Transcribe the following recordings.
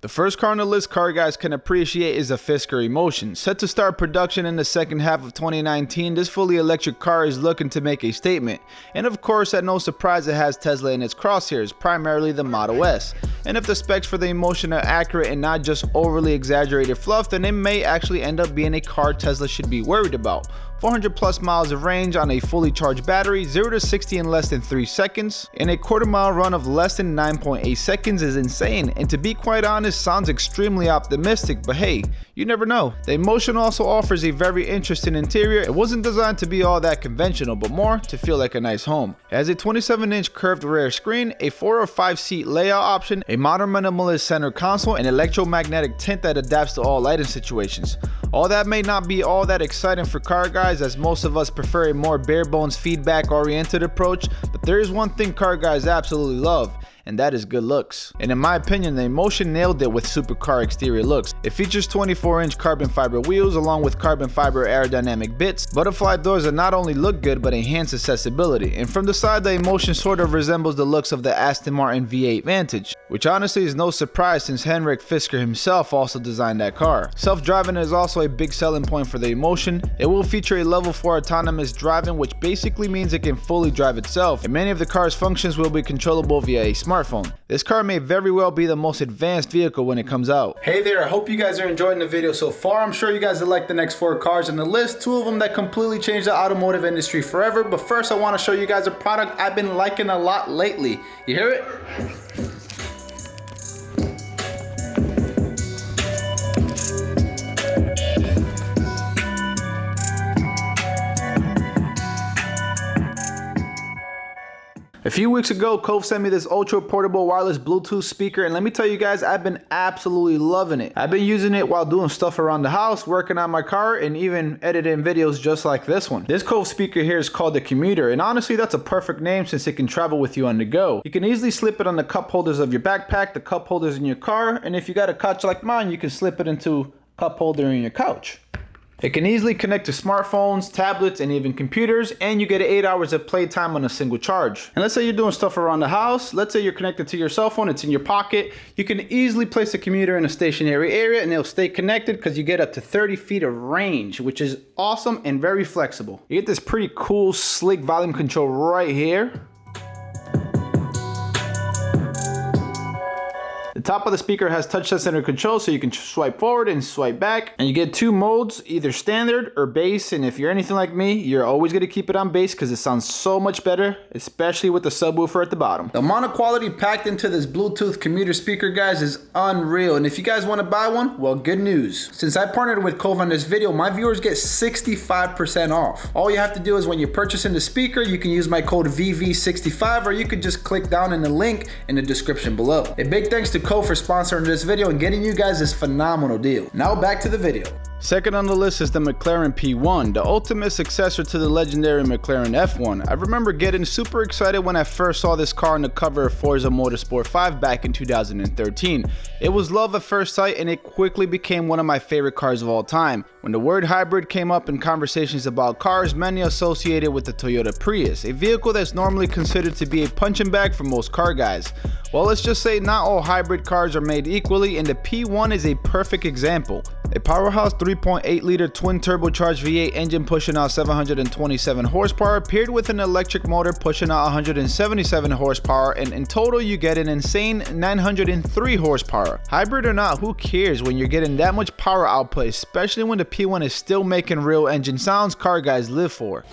The first car on the list car guys can appreciate is the Fisker e-motion. Set to start production in the second half of 2019, this fully electric car is looking to make a statement. And of course, at no surprise, it has Tesla in its crosshairs, primarily the Model S. And if the specs for the e-motion are accurate and not just overly exaggerated fluff, then it may actually end up being a car Tesla should be worried about. 400 plus miles of range on a fully charged battery, 0 to 60 in less than 3 seconds, and a quarter-mile run of less than 9.8 seconds is insane, and to be quite honest, sounds extremely optimistic, but hey, you never know. The e-motion also offers a very interesting interior. It wasn't designed to be all that conventional, but more to feel like a nice home. It has a 27-inch curved rear screen, a 4 or 5 seat layout option, a modern minimalist center console, and electromagnetic tint that adapts to all lighting situations. All that may not be all that exciting for car guys, as most of us prefer a more bare bones feedback oriented approach, but there is one thing car guys absolutely love, and that is good looks. And in my opinion, the e-motion nailed it with supercar exterior looks. It features 24-inch carbon fiber wheels along with carbon fiber aerodynamic bits, butterfly doors that not only look good but enhance accessibility, and from the side the e-motion sort of resembles the looks of the Aston Martin V8 Vantage, which honestly is no surprise since Henrik Fisker himself also designed that car. Self-driving is also a big selling point for the e-motion. It will feature a level 4 autonomous driving, which basically means it can fully drive itself, and many of the car's functions will be controllable via a smartphone. This car may very well be the most advanced vehicle when it comes out. Hey there, I hope you guys are enjoying the video so far. I'm sure you guys will like the next 4 cars on the list, 2 of them that completely changed the automotive industry forever. But first I want to show you guys a product I've been liking a lot lately. You hear it? A few weeks ago, Cove sent me this ultra portable wireless Bluetooth speaker, and let me tell you guys, I've been absolutely loving it. I've been using it while doing stuff around the house, working on my car, and even editing videos just like this one. This Cove speaker here is called the Commuter, and honestly that's a perfect name since it can travel with you on the go. You can easily slip it on the cup holders of your backpack, the cup holders in your car, and if you got a couch like mine, you can slip it into a cup holder in your couch. It can easily connect to smartphones, tablets, and even computers, and you get 8 hours of playtime on a single charge. And let's say you're doing stuff around the house, let's say you're connected to your cell phone, it's in your pocket, you can easily place the Commuter in a stationary area and it'll stay connected because you get up to 30 feet of range, which is awesome and very flexible. You get this pretty cool, slick volume control right here. The top of the speaker has touch sensor control, so you can swipe forward and swipe back, and you get 2 modes, either standard or bass. And if you're anything like me, you're always going to keep it on bass because it sounds so much better, especially with the subwoofer at the bottom. The amount of quality packed into this Bluetooth Commuter speaker, guys, is unreal. And if you guys want to buy one, well, good news. Since I partnered with Cove on this video, my viewers get 65% off. All you have to do is when you're purchasing the speaker, you can use my code VV65, or you could just click down in the link in the description below. A big thanks to Cove for sponsoring this video and getting you guys this phenomenal deal. Now back to the video. Second on the list is the McLaren P1, the ultimate successor to the legendary McLaren F1. I remember getting super excited when I first saw this car on the cover of Forza Motorsport 5 back in 2013. It was love at first sight, and it quickly became one of my favorite cars of all time. When the word hybrid came up in conversations about cars, many associated with the Toyota Prius, a vehicle that's normally considered to be a punching bag for most car guys. Well, let's just say not all hybrid cars are made equally, and the P1 is a perfect example. A powerhouse 3.8-liter twin turbocharged V8 engine pushing out 727 horsepower, paired with an electric motor pushing out 177 horsepower, and in total you get an insane 903 horsepower. Hybrid or not, who cares when you're getting that much power output, especially when the P1 is still making real engine sounds car guys live for.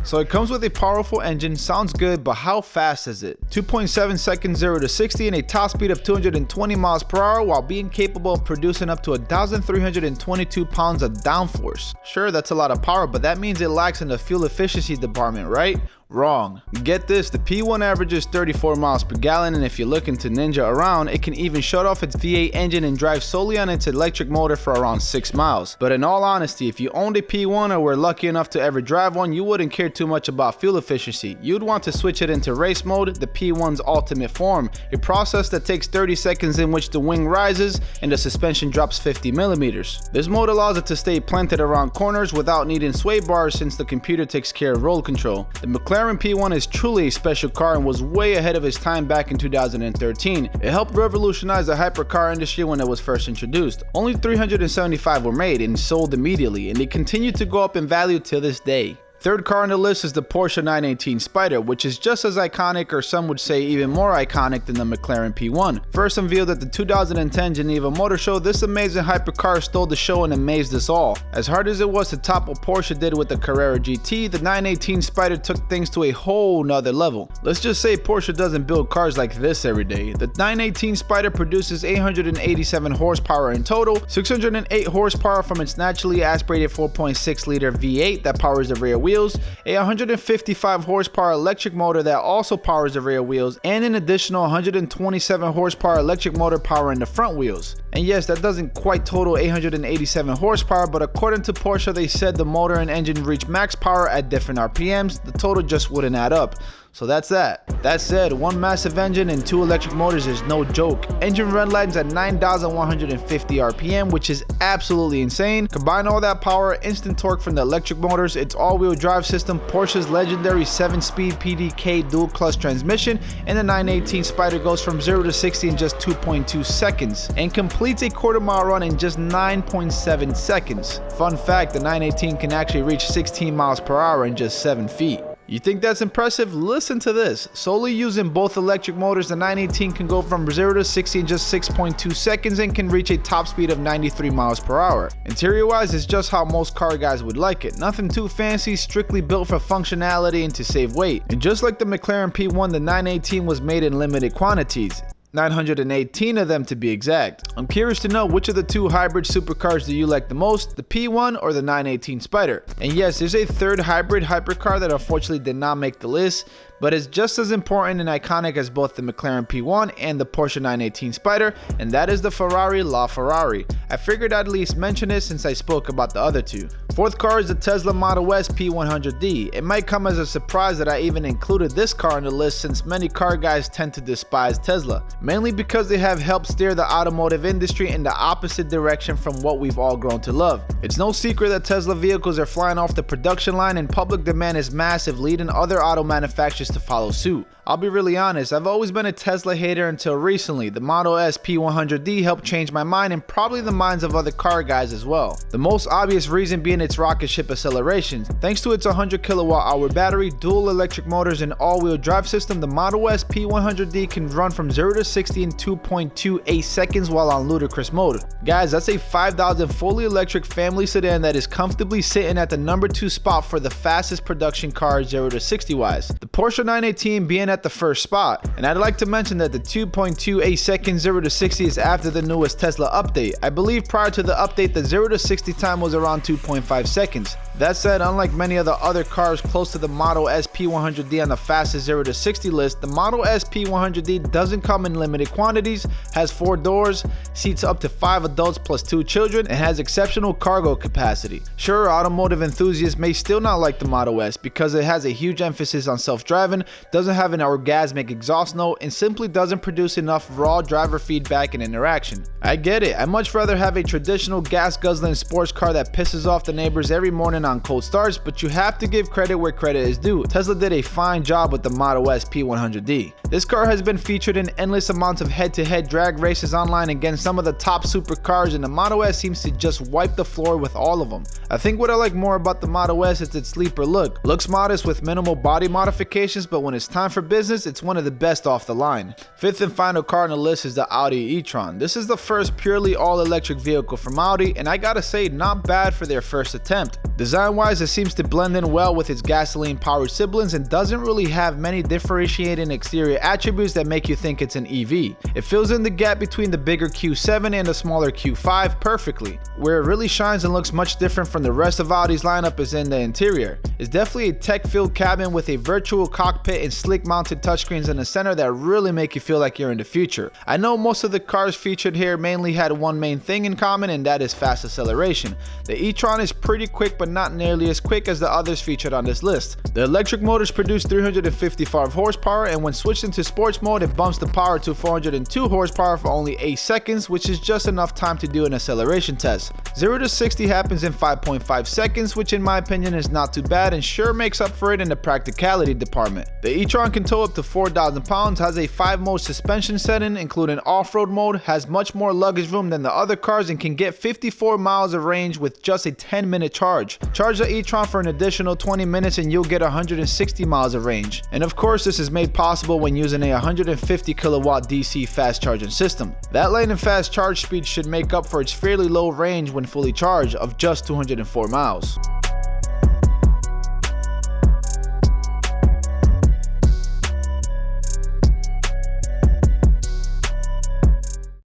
So it comes with a powerful engine, sounds good, but how fast is it? 2.7 seconds 0 to 60 and a top speed of 220 miles per hour while being capable of producing up to 1,322 pounds of downforce. Sure, that's a lot of power, but that means it lacks in the fuel efficiency department, right? Wrong. Get this, the P1 averages 34 miles per gallon, and if you're looking to ninja around, it can even shut off its V8 engine and drive solely on its electric motor for around 6 miles. But in all honesty, if you owned a P1 or were lucky enough to ever drive one, you wouldn't care too much about fuel efficiency. You'd want to switch it into race mode, the P1's ultimate form, a process that takes 30 seconds in which the wing rises and the suspension drops 50 millimeters. This mode allows it to stay planted around corners without needing sway bars since the computer takes care of roll control. The McLaren McLaren P1 is truly a special car and was way ahead of its time back in 2013. It helped revolutionize the hypercar industry when it was first introduced. Only 375 were made and sold immediately, and they continue to go up in value to this day. Third car on the list is the Porsche 918 Spyder, which is just as iconic, or some would say even more iconic, than the McLaren P1. First unveiled at the 2010 Geneva Motor Show, this amazing hypercar stole the show and amazed us all. As hard as it was to top what Porsche did with the Carrera GT, the 918 Spyder took things to a whole nother level. Let's just say Porsche doesn't build cars like this every day. The 918 Spyder produces 887 horsepower in total, 608 horsepower from its naturally aspirated 4.6 liter V8 that powers the rear wheel, a 155 horsepower electric motor that also powers the rear wheels, and an additional 127 horsepower electric motor powering the front wheels. And yes, that doesn't quite total 887 horsepower, but according to Porsche, they said the motor and engine reach max power at different RPMs. The total just wouldn't add up. So that's that. That said, one massive engine and two electric motors is no joke. Engine run lines at 9,150 RPM, which is absolutely insane. Combine all that power, instant torque from the electric motors, its all-wheel drive system, Porsche's legendary 7-speed PDK dual clutch transmission, and the 918 Spyder goes from 0 to 60 in just 2.2 seconds and completes a quarter-mile run in just 9.7 seconds. Fun fact, the 918 can actually reach 16 miles per hour in just 7 feet. You think that's impressive? Listen to this. Solely using both electric motors, the 918 can go from 0 to 60 in just 6.2 seconds and can reach a top speed of 93 miles per hour. Interior wise, it's just how most car guys would like it. Nothing too fancy, strictly built for functionality and to save weight. And just like the McLaren P1, the 918 was made in limited quantities. 918 of them to be exact. I'm curious to know, which of the two hybrid supercars do you like the most, the P1 or the 918 Spyder? And yes, there's a third hybrid hypercar that unfortunately did not make the list, but it's just as important and iconic as both the McLaren P1 and the Porsche 918 Spyder, and that is the Ferrari LaFerrari. I figured I'd at least mention it since I spoke about the other two. Fourth car is the Tesla Model S P100D. It might come as a surprise that I even included this car on the list, since many car guys tend to despise Tesla, mainly because they have helped steer the automotive industry in the opposite direction from what we've all grown to love. It's no secret that Tesla vehicles are flying off the production line and public demand is massive, leading other auto manufacturers to follow suit. I'll be really honest, I've always been a Tesla hater until recently. The Model S P100D helped change my mind and probably the minds of other car guys as well. The most obvious reason being its rocket ship acceleration. Thanks to its 100 kilowatt hour battery, dual electric motors, and all-wheel drive system, the Model S P100D can run from 0 to 60 in 2.28 seconds while on ludicrous mode. Guys, that's a 5,000 fully electric family sedan that is comfortably sitting at the number 2 spot for the fastest production car 0 to 60 wise. The Porsche 918 being at the first spot. And I'd like to mention that the 2.28 seconds 0 to 60 is after the newest Tesla update. I believe prior to the update, the 0 to 60 time was around 2.5 seconds. That said, unlike many of the other cars close to the Model S P100D on the fastest 0 to 60 list, the Model S P100D doesn't come in limited quantities, has 4 doors, seats up to 5 adults plus 2 children, and has exceptional cargo capacity. Sure, automotive enthusiasts may still not like the Model S because it has a huge emphasis on self-driving, doesn't have an orgasmic exhaust note, and simply doesn't produce enough raw driver feedback and interaction. I get it, I'd much rather have a traditional gas-guzzling sports car that pisses off the neighbors every morning on cold starts, but you have to give credit where credit is due. Tesla did a fine job with the Model S P100D. This car has been featured in endless amounts of head-to-head drag races online against some of the top supercars, and the Model S seems to just wipe the floor with all of them. I think what I like more about the Model S is its sleeper look. Looks modest with minimal body modifications, but when it's time for business, it's one of the best off the line. Fifth and final car on the list is the Audi e-tron. This is the first purely all-electric vehicle from Audi, and I gotta say, not bad for their first attempt. Design-wise, it seems to blend in well with its gasoline-powered siblings and doesn't really have many differentiating exterior attributes that make you think it's an EV. It fills in the gap between the bigger Q7 and the smaller Q5 perfectly. Where it really shines and looks much different from the rest of Audi's lineup is in the interior. It's definitely a tech-filled cabin with a virtual cockpit and slick-mounted touchscreens in the center that really make you feel like you're in the future. I know most of the cars featured here mainly had one main thing in common, and that is fast acceleration. The e-tron is pretty quick, but not nearly as quick as the others featured on this list. The electric motors produce 355 horsepower, and when switched into sports mode, it bumps the power to 402 horsepower for only 8 seconds, which is just enough time to do an acceleration test. 0 to 60 happens in 5.5 seconds, which in my opinion is not too bad and sure makes up for it in the practicality department. The e-tron can tow up to 4,000 pounds, has a 5-mode suspension setting including off-road mode, has much more luggage room than the other cars, and can get 54 miles of range with just a 10-minute charge. Charge the e-tron for an additional 20 minutes and you'll get 160 miles of range. And of course this is made possible when using a 150 kilowatt DC fast charging system. That lightning fast charge speed should make up for its fairly low range when fully charged of just 204 miles.